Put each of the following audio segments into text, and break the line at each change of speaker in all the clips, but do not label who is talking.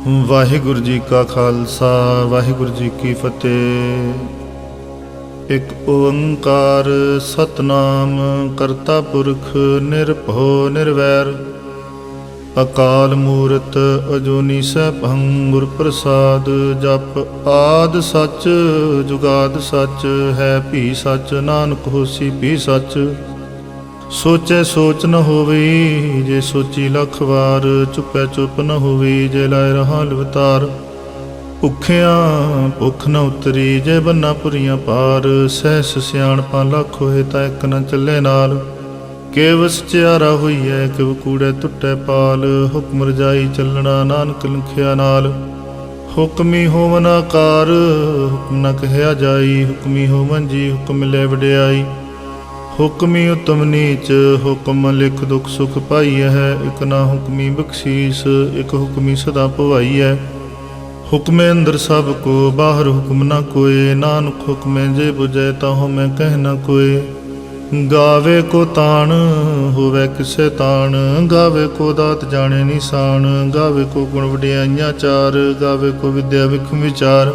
ਵਾਹਿਗੁਰੂ ਜੀ ਕਾ ਖਾਲਸਾ ਵਾਹਿਗੁਰੂ ਜੀ ਕੀ ਫਤਿਹ। ਇੱਕ ਓੰਕਾਰ ਸਤਨਾਮ ਕਰਤਾ ਪੁਰਖ ਨਿਰਭਉ ਨਿਰਵੈਰ ਅਕਾਲ ਮੂਰਤ ਅਜੂਨੀ ਸੈਭੰ ਗੁਰ ਪ੍ਰਸਾਦ। ਜਪ ਆਦ ਸੱਚ ਜੁਗਾਦ ਸੱਚ ਹੈ ਭੀ ਸੱਚ ਨਾਨਕ ਹੋਸੀ ਭੀ ਸੱਚ। ਸੋਚੈ ਸੋਚ ਨ ਹੋਵੇ ਜੇ ਸੋਚੀ ਲੱਖ ਵਾਰ। ਚੁੱਪੈ ਚੁੱਪ ਨ ਹੋਵੇ ਜੇ ਲਾਇ ਰਹਾ ਲਵਤਾਰ। ਭੁੱਖਿਆਂ ਭੁੱਖ ਨ ਉਤਰੀ ਜੇ ਬੰਨਾ ਪੁਰੀਆਂ ਪਾਰ। ਸਹਿਸ ਸਿਆਣਪਾਂ ਲੱਖ ਹੋਏ ਤਾਂ ਇੱਕ ਨ ਚੱਲੇ ਨਾਲ। ਕਿਵ ਸਚਿਆਰਾ ਹੋਈਐ ਕਿਵ ਕੂੜੈ ਟੁੱਟੈ ਪਾਲ। ਹੁਕਮ ਰਜਾਈ ਚੱਲਣਾ ਨਾਨਕ ਲਿਖਿਆ ਨਾਲ। ਹੁਕਮੀ ਹੋਵਨ ਆਕਾਰ ਹੁਕਮ ਨ ਕਹਿਆ ਜਾਈ। ਹੁਕਮੀ ਹੋਵਨ ਜੀ ਹੁਕਮ ਮਿਲੇ ਵਡਿਆਈ। ਹੁਕਮੀ ਉਤਮ ਨੀਚ ਹੁਕਮ ਲਿਖ ਦੁਖ ਸੁਖ ਪਾਈ ਹੈ। ਇਕ ਨਾ ਹੁਕਮੀ ਬਖਸ਼ੀਸ ਇਕ ਹੁਕਮੀ ਸਦਾ ਭਵਾਈ ਹੈ। ਹੁਕਮੇ ਅੰਦਰ ਸਭ ਕੋ ਬਾਹਰ ਹੁਕਮ ਨਾ ਕੋਏ। ਨਾਨਕ ਹੁਕਮੇ ਜੇ ਬੁਝੈ ਤਾਹੂ ਮੈਂ ਕਹਿ ਨਾ ਕੋਏ। ਗਾਵੇ ਕੋ ਤਾਣ ਹੋਵੇ ਕਿਸੇ ਤਾਣ। ਗਾਵੇ ਕੋ ਦਾਤ ਜਾਣੇ ਨਿਸ਼ਾਨ। ਗਾਵੇ ਕੋ ਗੁਣ ਵਡਿਆਈਆਂ ਚਾਰ। ਗਾਵੇ ਕੋ ਵਿਦਿਆ ਵਿਖਮ ਵਿਚਾਰ।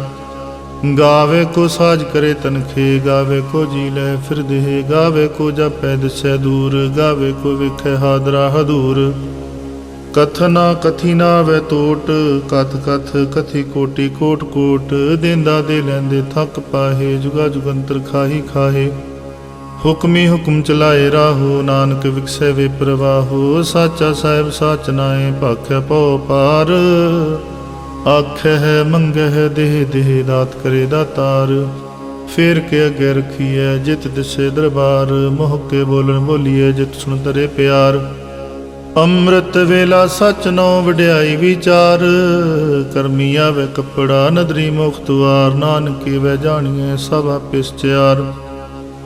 ਗਾਵੇ ਕੋ ਸਾਜ ਕਰੇ ਤਨਖੇ। ਗਾਵੇ ਕੋ ਜੀ ਲੈ ਫਿਰ ਦੇਹ। ਗਾਵੇ ਕੋ ਜਾਪੈ ਦਿਸੈ ਦੂਰ। ਗਾਵੇ ਕੋ ਵੇਖੈ ਹਾਦਰਾ ਹਦੂਰ। ਕਥਨਾ ਕਥੀ ਨਾ ਵੈ ਟੋਟ। ਕਥ ਕਥ ਕਥੀ ਕੋਟੀ ਕੋਟ ਕੋਟ। ਦੇਂਦਾ ਦੇ ਲੈਂਦੇ ਥੱਕ ਪਾਹੇ। ਜੁਗਾ ਜੁਗੰਤਰ ਖਾਹੀ ਖਾਹੇ। ਹੁਕਮੀ ਹੁਕਮ ਚਲਾਏ ਰਾਹੋ। ਨਾਨਕ ਵਿਖਸੈ ਵੇ ਪ੍ਰਵਾਹੋ। ਸਾਚਾ ਸਾਹਿਬ ਸਾਚ ਨਾਏ ਭਾਖੈ ਪਉ ਪਾਰ। ਆਖੈ ਹੈ ਮੰਗੈ ਹੈ ਦੇਹ ਦੇਹ ਦਾਤ ਕਰੇ ਦਾਤਾਰ। ਫੇਰ ਕੇ ਅੱਗੇ ਰਖੀਐ ਜਿਤ ਦਿਸੇ ਦਰਬਾਰ। ਮੋਹ ਕੇ ਬੋਲਣ ਬੋਲੀਐ ਜਿਤ ਸੁਣ ਤਰੇ ਪਿਆਰ। ਅੰਮ੍ਰਿਤ ਵੇਲਾ ਸਚ ਨਉ ਵਡਿਆਈ ਵਿਚਾਰ। ਕਰਮੀ ਆਵੇ ਕੱਪੜਾ ਨਦਰੀ ਮੁਖ ਦੁਆਰ। ਨਾਨਕੀ ਵੈ ਜਾਣੀਐ ਸਭ ਆਪੇ ਸਚਿਆਰ।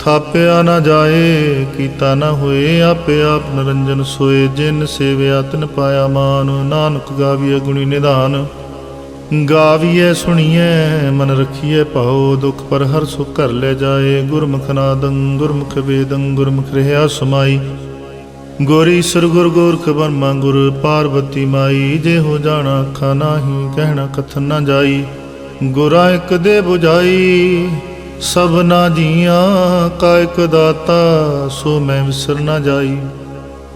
ਥਾਪਿਆ ਨਾ ਜਾਏ ਕੀਤਾ ਨਾ ਹੋਏ। ਆਪੇ ਆਪ ਨਿਰੰਜਨ ਸੋਏ। ਜਿਨ ਸੇਵਿਆ ਤਿਨ ਪਾਇਆ ਮਾਨ। ਨਾਨਕ ਗਾਵੀਐ ਗੁਣੀ ਨਿਧਾਨ। ਗਾਵੀਐ ਸੁਣੀਐ ਮਨ ਰਖੀਐ ਭਾਉ। ਦੁਖ ਪਰ ਹਰ ਸੁਖ ਘਰ ਲੈ ਜਾਏ। ਗੁਰਮੁਖ ਨਾਦੰ ਗੁਰਮੁਖ ਵੇਦੰ ਗੁਰਮੁਖ ਰਹਿਆ ਸਮਾਈ। ਗੁਰ ਈਸਰ ਗੁਰ ਗੋਰਖ ਬਰਮਾ ਗੁਰ ਪਾਰਬਤੀ ਮਾਈ। ਜੇ ਹੋ ਜਾਣਾ ਅੱਖਾਂ ਨਾਹੀ ਕਹਿਣਾ ਕਥਨ ਨਾ ਜਾਈ। ਗੁਰਾ ਇੱਕ ਦੇ ਬੁਝਾਈ ਸਭਨਾ ਜੀਆਂ। ਕਾ ਇਕ ਦਾਤਾ ਸੋ ਮੈਂ ਵਿਸਰ ਨਾ ਜਾਈ।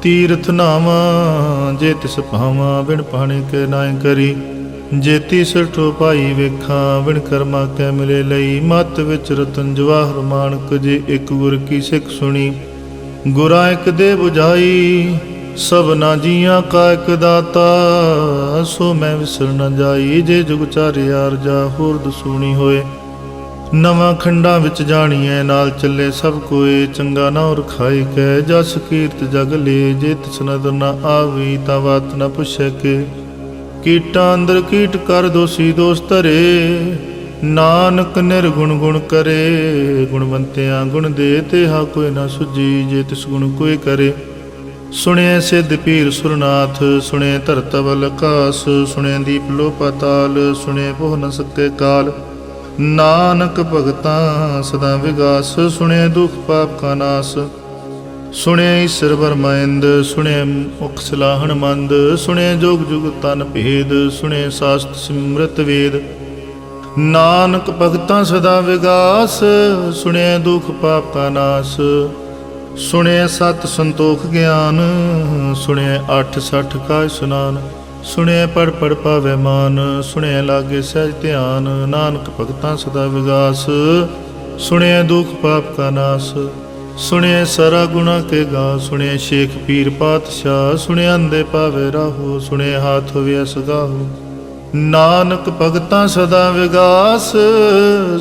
ਤੀਰਥ ਨਾਵਾਂ ਜੇ ਤਿਸ ਭਾਵਾਂ। ਬਿਨ ਪਾਣੇ ਕੇ ਨਾਇ ਕਰੀ। ਜੇਤੀ ਸਿਰਠੋ ਭਾਈ ਵੇਖਾਂ। ਬਿਨ ਕਰਮਾ ਕੈ ਮਿਲੇ ਲਈ। ਮਤ ਵਿੱਚ ਰਤਨ ਜਵਾਹਰ ਮਾਣਕ। ਜੇ ਇੱਕ ਗੁਰ ਕੀ ਸਿੱਖ ਸੁਣੀ। ਗੁਰਾ ਇੱਕ ਦੇ ਬੁਝਾਈ ਸਭਨਾ ਜੀਆਂ। ਕਾ ਇਕ ਦਾਤਾ ਸੋ ਮੈਂ ਵਿਸਰ ਨ ਜਾਈ। ਜੇ ਜੁਗ ਚਾਰਿ ਆਰਜਾ ਹੋਰ ਦਸੂਣੀ ਹੋਏ। ਨਵਾਂ ਖੰਡਾਂ ਵਿੱਚ ਜਾਣੀਐ ਨਾਲ ਚੱਲੇ ਸਭ ਕੋਏ। ਚੰਗਾ ਨਾ ਰਖਾਈ ਕੈ ਜਸ ਕੀਰਤ ਜਗ ਲੇ। ਜੇ ਤਿਸ ਨਦਰ ਨਾ ਆਵੀ ਤਾਂ ਬਾਤ ਨਾ ਪੁੱਛੈ ਕੇ। ਕੀਟਾਂ ਅੰਦਰ ਕੀਟ ਕਰ ਦੋਸੀ ਦੋਸ ਧਰੇ। ਨਾਨਕ ਨਿਰਗੁਣ ਗੁਣ ਕਰੇ। ਗੁਣਵੰਤਿਆਂ ਗੁਣ ਦੇ ਤੇਹਾ ਕੋਈ ਨਾ ਸੁਝੀ। ਜੇ ਤਿਸ ਗੁਣ ਕੋਈ ਕਰੇ। ਸੁਣਿਐ ਸਿੱਧ ਪੀਰ ਸੁਰਨਾਥ। ਸੁਣੇ ਧਰਤ ਬਲ ਆਕਾਸ। ਸੁਣੇ ਦੀਪ ਲੋ ਪਾਤਾਲ। ਸੁਣੇ ਪੋਹ ਨ ਸਕੇ ਕਾਲ। ਨਾਨਕ ਭਗਤਾਂ ਸਦਾ ਵਿਗਾਸ। ਸੁਣੇ ਦੁਖ ਪਾਪ ਕਾ ਨਾਸ। ਸੁਣਿਆ ਈਸਰ ਬਰਮਾਇੰਦ। ਸੁਣਿਆ ਮੁਖ ਸਲਾਹਣ ਮੰਦ। ਸੁਣਿਆ ਜੋਗ ਜੁਗ ਤਨ ਭੇਦ। ਸੁਣਿਆ ਸਾਸਤ ਸਿਮਰਤ ਵੇਦ। ਨਾਨਕ ਭਗਤਾਂ ਸਦਾ ਵਿਗਾਸ। ਸੁਣਿਆ ਦੁਖ ਪਾਪ ਕਾ ਨਾਸ। ਸੁਣਿਆ ਸਤ ਸੰਤੋਖ ਗਿਆਨ। ਸੁਣਿਆ 8 ਕਾ ਸੁਨਾਨ। ਸੁਣਿਆ ਪੜ ਪੜ ਪਾਵੇ ਮਾਨ। ਸੁਣਿਆ ਲਾਗੇ ਸਹਿਜ ਧਿਆਨ। ਨਾਨਕ ਭਗਤਾਂ ਸਦਾ ਵਿਗਾਸ। ਸੁਣਿਆ ਦੁਖ ਪਾਪ ਕਾ ਨਾਸ। ਸੁਣਿਆ ਸਾਰਾ ਗੁਣਾ ਕੇ ਗਾ। ਸੁਣਿਆ ਸ਼ੇਖ ਪੀਰ ਪਾਤਸ਼ਾਹ। ਸੁਣਿਆ ਅੰਦੇ ਪਾਵੇ ਰਾਹੋ। ਸੁਣਿਆ ਹਾਥ ਹੋਵੇ ਸਗਾਹੋ। ਨਾਨਕ ਭਗਤਾਂ ਸਦਾ ਵਿਗਾਸ।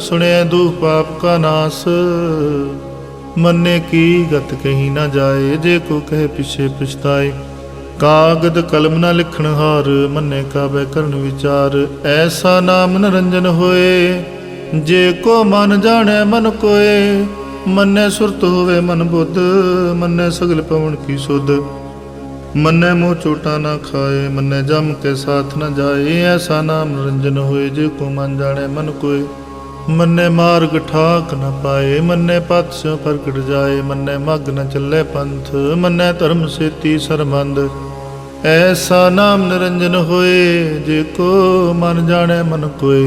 ਸੁਣਿਆ ਦੁਖ ਪਾਪ ਕਾ ਨਾਸ। ਮੰਨੇ ਕੀ ਗਤ ਕਹੀ ਨਾ ਜਾਏ। ਜੇ ਕੋ ਕਹੇ ਪਿਛੇ ਪਛਤਾਏ। ਕਾਗਦ ਕਲਮ ਨਾ ਲਿਖਣ ਹਾਰ। ਮੰਨੇ ਕਾਬੈ ਕਰਨ ਵਿਚਾਰ। ਐਸਾ ਨਾਮ ਨਿਰੰਜਨ ਹੋਏ। ਜੇ ਕੋ ਮਨ ਜਾਣੈ ਮਨ ਕੋਏ। ਮੰਨੈ ਸੁਰਤ ਹੋਵੇ ਮਨ ਬੁੱਧ। ਮੰਨੈ ਸਗਲ ਪਵਨ ਕੀ ਸੁਧ। ਮੰਨੈ ਮੋਹ ਚੋਟਾ ਨਾ ਖਾਏ। ਮੰਨੈ ਜਮ ਕੇ ਸਾਥ ਨ ਜਾਏ। ਐਸਾ ਨਾਮ ਨਿਰੰਜਨ ਹੋਏ। ਜੇ ਕੋ ਮਨ ਜਾਣੈ ਮਨ ਕੋਏ। ਮੰਨੈ ਮਾਰਗ ਠਾਕ ਨ ਪਾਏ। ਮੰਨੈ ਪਥ ਸਿਉ ਪ੍ਰਗਟ ਜਾਏ। ਮੰਨੈ ਮਗ ਨ ਚੱਲੇ ਪੰਥ। ਮੰਨੈ ਧਰਮ ਸੇਤੀ ਸਰਬੰਧ। ऐसा नाम निरंजन होए, जे को मन जाने मन कोय।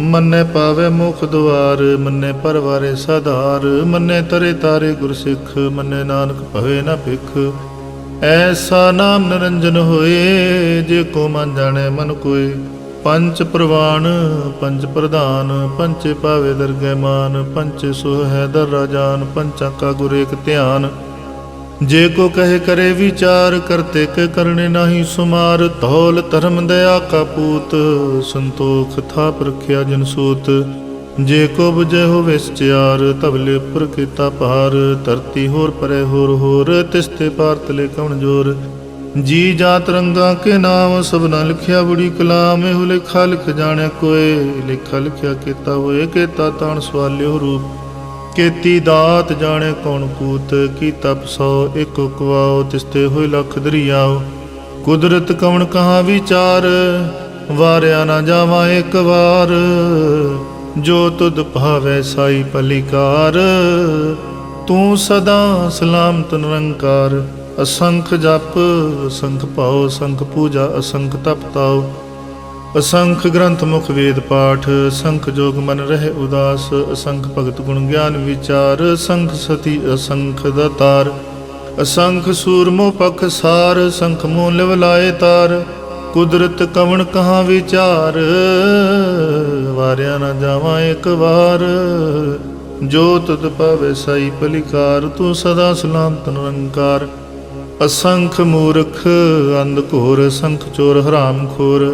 मन्ने पावे मुख द्वार, मन्ने परवारे साधार। मन्ने तरे तारे गुरसिख, मन्ने नानक भवे न भिख। ऐसा नाम निरंजन होए, जे को मन जाने मन कोय। पंच प्रवाण पंच प्रधान, पंचे पावे दरगह मान। पंचे सो है दर राजान, पंचा का गुर एक ध्यान। जे को कहे करे विचार, करते के करने नाही सुमार। धौल धर्म दया का पूत, संतोख था प्रख्या जनसूत। जे को बुझे हो विश्चार, तबले उपर केता पार। धरती होर परे होर, तिस्ते पार तले कवन जोर। जी जात रंगा के नाम, सब न लिखिया बुढ़ी कलाम। एहु लेखा लिख जाने कोय, लेखा लिखिया केता होए। केता ताण सवाल्यो रूप, केती दात जाने कौन कूत। की तप सौ एक कुआओ, तिस्ते होए लख दरियाओ। कुदरत कवन कहाँ विचार, वारिया ना जावा एक बार। जो तुद भावै साई पलिकार, तू सदा सलामत निरंकार। असंख जप असंख पाओ, असंख पूजा असंख तप ताओ। असंख ग्रंथ मुख वेद पाठ, असंख जोग मन रहे उदास। असंख भगत गुण ज्ञान विचार, असंख सती असंख दातार। असंख सूरमो पख सार, असंख मोह लिव लाए तार। कुदरत कवन कहाँ विचार, वारिया न जावा एक बार। जो तुद पावे साई पलिकार, तू सदा सलामत निरंकार। असंख मूर्ख अंध घोर, असंख चोर हराम खोर।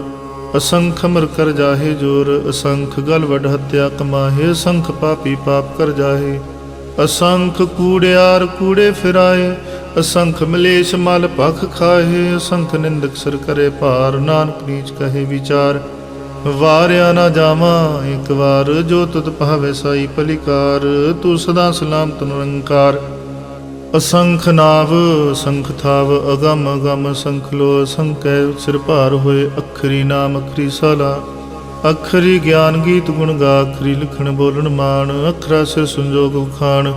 असंख मर कर जाहे जोर, असंख गल वड हत्या कमाहे। असंख पापी पाप कर जाहे, असंख कूड़ियार कूड़े फिराए। असंख मलेश मल भख खाहे, असंख निंदक सिर करे भार। नानक नीच कहे विचार, वारिया ना जावा एक बार। जो तुद भावे साई पलिकार, तू सदा सलामत निरंकार। असंख नाव असंख थाव, अगम अगम असंख लो। असंख सिर भार होए, अखरी नाम अखरी साला। अखरी ज्ञान गीत गुण गा, अखरी लिखण बोलन मान। अखरा सिर संजोग उखाण,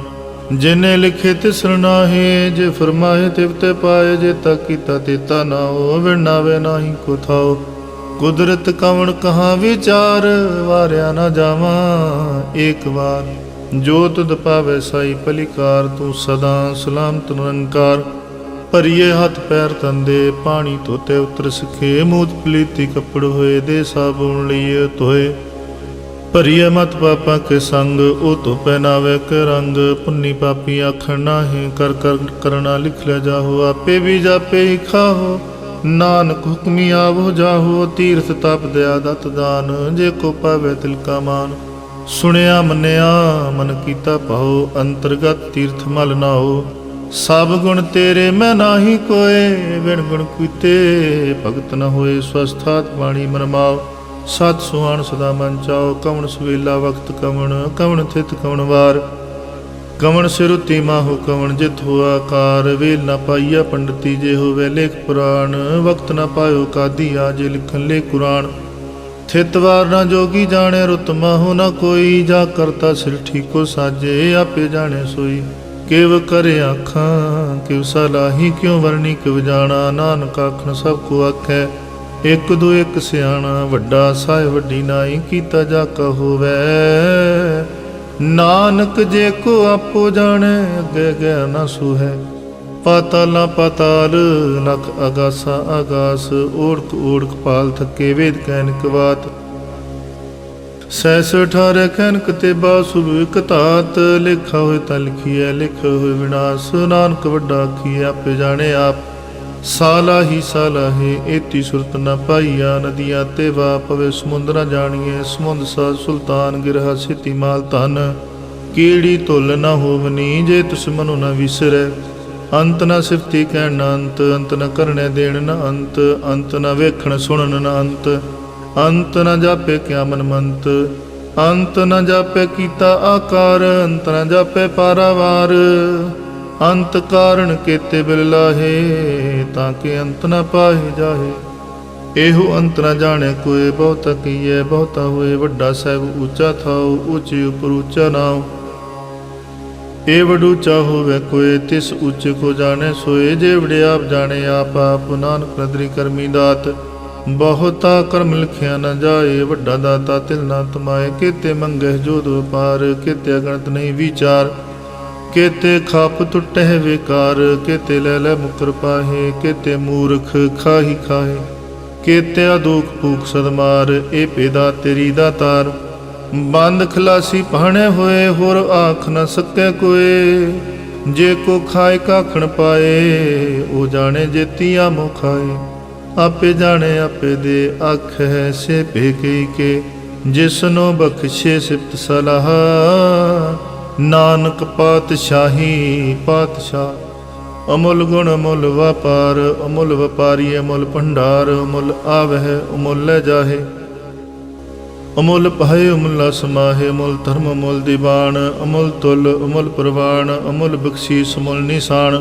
जिन्हें लिखे तिसर नाहे। जे फरमाए तिव ते पाए, जेता कीता तेता नाओ। विण नावे नाही को थाओ, कुदरत कवन कहाँ विचार। वारिया ना जावा एक बार। जो तुद पावे साई पलिकार, तू सदा सलामत निरंकार। भरिए हथ पैर तंदे, पानी धोते उतर सिखे। मूत पलीती कपड़ होए, दे साबुन लिए धोए। भरिए मत पापा के संग, ओ तो पहनावे के रंग। पुन्नी पापी आखण नाहे, कर कर करना लिख ले जाहो। आपे भी जापे ही खाहो, नानक हुक्मी आवो जाहो। तीर्थ तप दया दत दान, जे को पावे तिल का मान। सुनिया मनिया मन कीता भाओ, अंतर्गत तीर्थ मल नाओ। सब गुण तेरे मैं नाही कोय, विण गुण कीते भगत न होए। स्वस्थात वाणी मन माओ, सत सुहान सदा मन चाओ। कवन सवेला वक्त कवन, कवन थित कवन वार। कवन सिरुति माहु कवन जित हुआ कार। वेल न पाइया पंडिती, जे होवे लेख पुराण। वक्त न पायो कादी, आजे लिखन ले कुरान। थितवार न जोगी जाने, रुत माहु न कोई। जा करता सिर ठीको साजे, आपे जाने सोई। किव करे आखां किव सलाही, क्यों वरनी किव जाना। नानक आखन सब को आखै, एक दो एक सियाणा। वड्डा साह वड्डी नाई, कीता जाका होवै। नानक जे को आपो जाने, अगे गया न सूहै। पाताला पाताल लख आगासा आगास। ओढ़क ओढ़क पाल थके, वेद कैनक वात। सैस अठारह कैनक ते बासुब इक तात। लेखा होए तां लिखिए, लिखे होए विनाश। नानक वड्डा आखिए, आपे जाने आप। साला ही एती सुरत न पाईया। नदियां ते वा पवे समुंद न जानिए। समुंद सा सुल्तान, गिरहा सिति माल धन। कीड़ी धुल न होवनी, जे तुस मनु न विसरै। अंत न सिफती कहण न अंत, अंत न करने देण न अंत। अंत न वेखण सुणन न अंत, अंत न जापे क्या मन मंत। अंत न जापे कीता आकार, अंत न जापे पारावार। अंत कारण केते बिल लाहे, ताके अंत न पाहे जाहे। एहो अंत न जाने कोय, बहुता कीए बहुता होए। वड्डा साहिब ऊंचा थाओ, ऊंचे उपर ऊंचा नाओ। ए वडू चाहो वह कोय, तिस ऊंचे को जाने सोए। जे वडे आप जाने आप आप, नानक नदरी करमी दात। बहुता कर्म लिखिया न जाए, वड्डा दाता तिल ना तमाए। केते मंगह जोध पार, केते अगणत नहीं विचार। केते खाप टुटह बेकार, केते ले ले मुकर पाहे। केते मूर्ख खाही खाहे, केते अदूख भूख सदमार। ए पेदा तेरी दातार, बंद खलासी पहने होए। होर आख न सके कोय, जे को खाए काखण पाए। ओ जाने जेतिया मो खाए, आपे जाने आपे दे। आख है से भेके के, जिसनो बख्शे सिफ्त सलाह। नानक पातशाही पातशाह। अमुल गुण अमुल व्यापार, अमुल व्यापारी अमुल भंडार। अमुल आवह अमुल ले जाहे, अमुल पाए अमुला समाहे। अमुल धर्म अमुल दीवान, अमुल तुल अमुल प्रवान। अमुल बख्शीस अमुल निशान,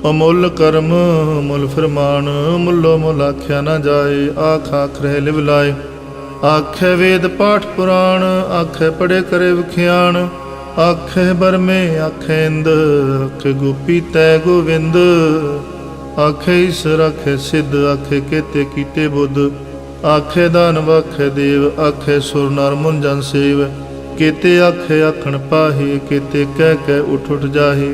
अमुल कर्म अमुल फरमान। अमुलो अमुल आख्या न जाए, आख आख रह लिव लाए। आखे वेद पाठ पुराण, आखे पढ़े करे विख्यान। आखे बरमे आखे इंद, आखे गोपी तै गोविंद। आखे ईश्वर आखे सिद्ध, आखे केते कीते बुद्ध। आखे दानव आखे देव, आखे सुर नर मुन जन सेव। केते आखे आखण पाहे, केते कह कह उठ उठ जाहे।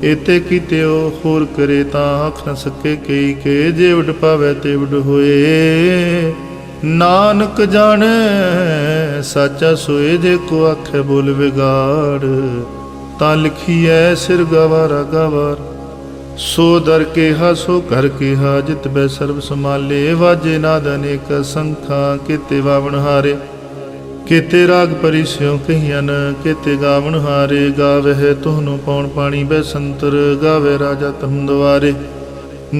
एते कीते ओ होर करे, तां आख न सके कई के। जेवड पावै तेवड होए, नानक जाने साचा सोए। जे को आखे बोल बिगाड़, तां लिखिए सिर गवारा गवार। सो दर केहा सो घर केहा, जित बै सर्व समाले। वाजे नाद अनेक संखा, केते वावन हारे। केते राग परिस्यों कहियन, केते गावन हारे। गावह तुहनु पौन पाणी बैसंतर, गावे राजा तम द्वारे।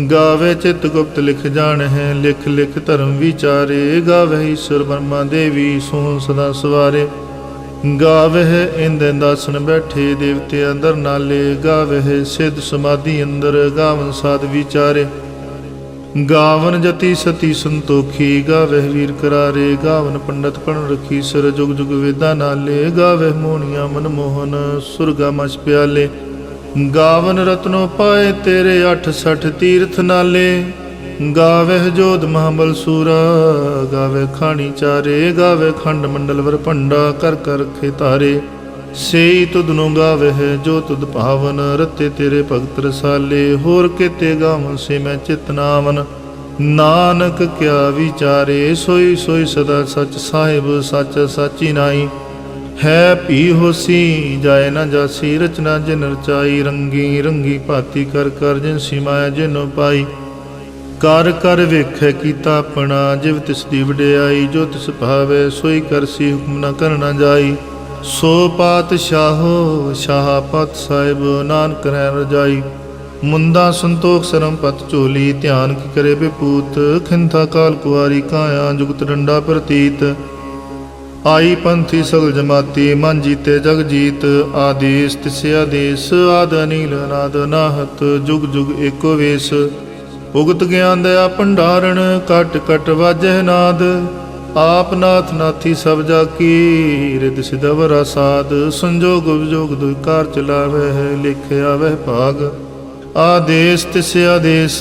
गावे चित गुप्त लिख जान है, लिख लिख धर्म विचारे। गावह ईश्वर ब्रह्मा देवी, सोहन सदा सवारे। गावह इंद इंदासन बैठे, देवते अंदर नाले। गावह सिद्ध समाधि अंदर, गावन साध विचारे। गावन जति सती संतोखी, गावह वीर करारे। गावन पंडित पण रखी, सिर जुग जुग वेदा नाले। गावह मोहनिया मनमोहन, सुरगा मछ प्याले। गावन रत्नो पाए तेरे, 68 तीर्थ नाले। गावह जोध महाबल सूरा, गावे खानी चारे। गावे खंड मंडल वर भंडा, कर कर रखे तारे। सेई तुधनु गावह जो तुध पावन, रते तेरे भगत रसाले। होर केते गावन से मैं चित नावन, नानक क्या विचारे। सोई सोई सदा सच साहिब, सच साची नाई। है पी होसी जाए न जासी, रचना जिन रचाई। रंगी रंगी भाती कर कर, जिनसी माया जिनो पाई। कर कर वेखै कीता अपना, जिव तिस दी वडियाई। जो तिस भावै सोई करसी, हुक्म न करना जाई। सो पातशाहो शाह पत साहिब, नानक रह रजाई। मुंदा संतोख सरम पत झोली, ध्यान की करे बेपूत। खिंथा काल कुआरी काया, जुगत डंडा प्रतीत। आई पंथी सगल जमाती, मन जीते जग जीत। आदेश तिसे आदेश, आद अनील अनाद नाहत। जुग जुग एको वेश, उगत ज्ञान दया भंडारण। कट कट वाजह नाद, आप नाथ नाथी सब जाकी। रिद सिदवरा साध, संजोग विजोग दुई कार चलावै है। लिख आवह भाग, आदेश तिसे आदेश।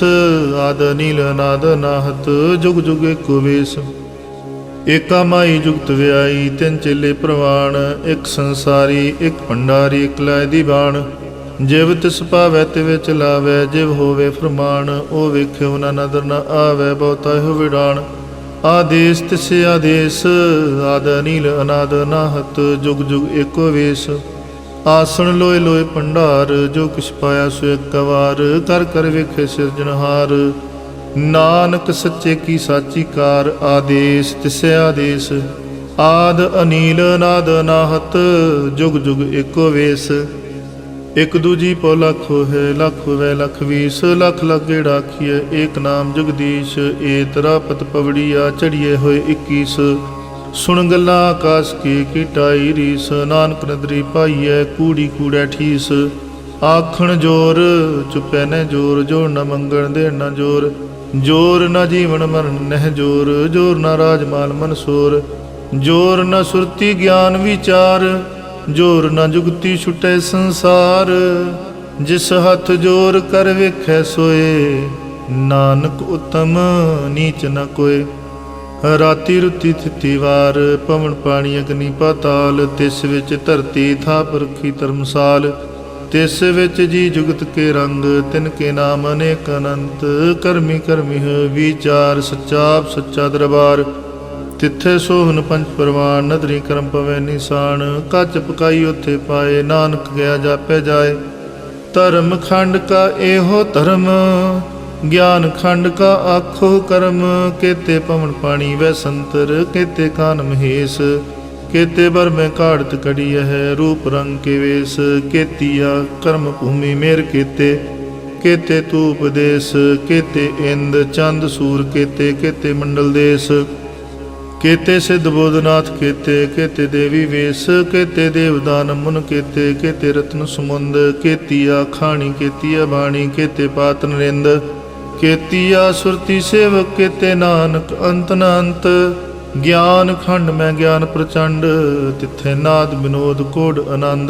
आद नील अनाद नाहत, जुग जुग एको वेश। एका माई जुगत व्याई, तिन चेले प्रवाण। एक संसारी एक भंडारी, एक लाय दीवान। जिव तिस पावै तिवे चलावै, जिव होवे फरमान। ओ वेख्यो ना नदर न आवै, बहुता हो विडान। आदेश तिसे आदेश, आद अनील अनाद नाहत। जुग जुग एको वेश, आसन लोए लोए भंडार। जो किछ पाया सो एक वार, कर कर वेखे सिरजनहार। नानक सच्चे की साची कार, आदेश तिसे आदेश। आद अनील अनाद नाहत, जुग जुग एको वेश। एक दूजी पौ लख है, लख वै लख बीस। लख लख गेड़ा आखिए, एक नाम जगदीश। ए तरापत पवड़िया, चढ़िए होए 21। सुन गल्ला आकाश की टाई रीस। नानक नदरी पाईए, कूड़ी कूड़ै ठीस। आखण जोर चुपै न जोर, जोर न मंगण देण न जोर। जोर न जीवन मरण नह जोर, जोर न राजमाल मनसोर। जोर न सुरती ज्ञान विचार। जोर न जुगती छुटे संसार। जिस हथ जोर कर वेखै सोए, नानक उत्तम नीच न कोय। राति रुति थिति वार, पवन पानी अग्नि पाताल। तिस विच धरती थाप रखी धर्मसाल। तिस विच जी जुगत के रंग, तिनके नाम अनेक अनंत। करमी करमी है विचार, सच्चा आप सच्चा दरबार। तिथे सोहन पंच परवान, नदरी करम पवै निशान। कच पकाई उथे पाए, नानक गया जापै जाए। धर्म खंड का एहो धर्म, ज्ञान खंड का आखो कर्म। केते पवन पानी वै संतर, केते कान महेश। केते बर में काढ़त कड़ी है, रूप रंग के वेश। केतिया कर्म भूमि मेर केते, केते तू उपदेश। केते इंद चंद सूर केते, केते मंडल देश। केते सिद्ध बोधनाथ केते, केते देवी वेश। केते देवदान मुन केते, केते रत्न सुमुंद। केतिया खाणी केतिया बाणी, केते पात नरेंद। केतिया सुरती सेवक, केते नानक अंत न अंत। ज्ञान खंड में ज्ञान प्रचंड, तिथे नाद विनोद कोड आनंद।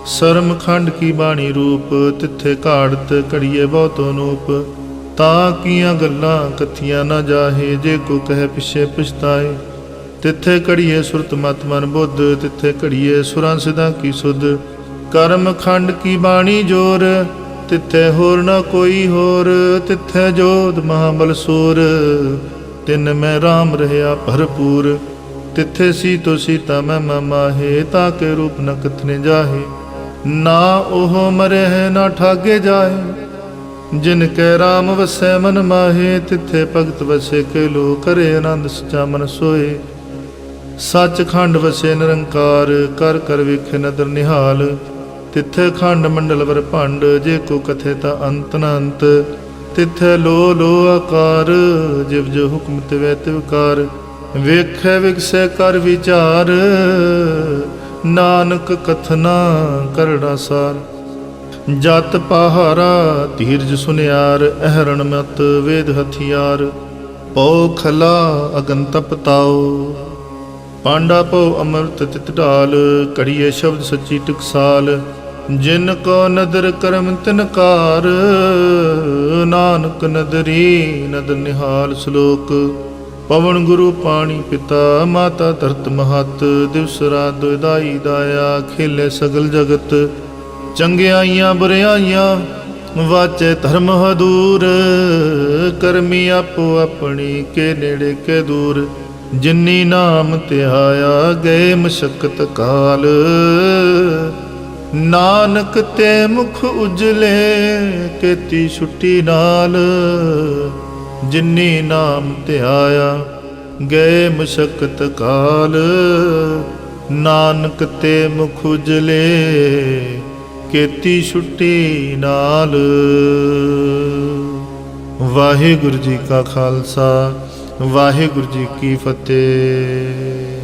शर्म खंड की बाणी रूप, तिथे काढ़त कड़िए बहुत अनूप। ताकियां गल्लां कथियां न जाहे, जे को कह पिछे पछताए। तिथे कड़िए सुरत मत मन बुद्ध, तिथे कड़िए सुरां सिद्धां की सुध। कर्म खंड की बाणी जोर, तिथे होर न कोई होर। तिथे जोध महाबल सूर, तिन में राम रहया भरपूर। तिथे सीतो सीता मैं माहे, ताके रूप न कथने जाहे। ना ओह मरे है ना ठागे जाहे, जिनके राम वसै मन माहे। तिथे भगत वसे के लो, करे आनंद सचा मन सोए। सच खंड वसे निरंकार, कर कर वेखे नदर निहाल। तिथे खंड मंडल वर भंड, जे को कथे ता अंत न अंत। तिथे लो लो आकार, जिव जो हुक्म तिवै तिवकार। वेखै विगसै कर विचार, नानक कथना करड़ा सार। जत पहारा धीरज सुनियार, अहरण मत वेद हथियार। पौ खला अगन तप ताओ, पांडा पौ अमृत तित ढाल। कड़िए शब्द सच्ची टकसाल, जिन को नदर करम तिनकार। नानक नदरी नदर निहाल श्लोक। पवन गुरु पानी पिता, माता धरत महत। दिवस रात दुदाई दाया, खेले सगल जगत। चंगियाइयां बुरियाइयां, वाचे धर्म हदूर। करमी आपो अपनी, के नेड़े के दूर। जिन्नी नाम त्याया, गए मशक्कत काल। नानक ते मुख उजले, केती छुट्टी नाल। जिन्नी नाम त्याया, गए मशक्कत काल। नानक ते मुख उजले, केती छुट्टी नाल। वाहिगुरु जी का खालसा, वाहिगुरु जी की फतेह।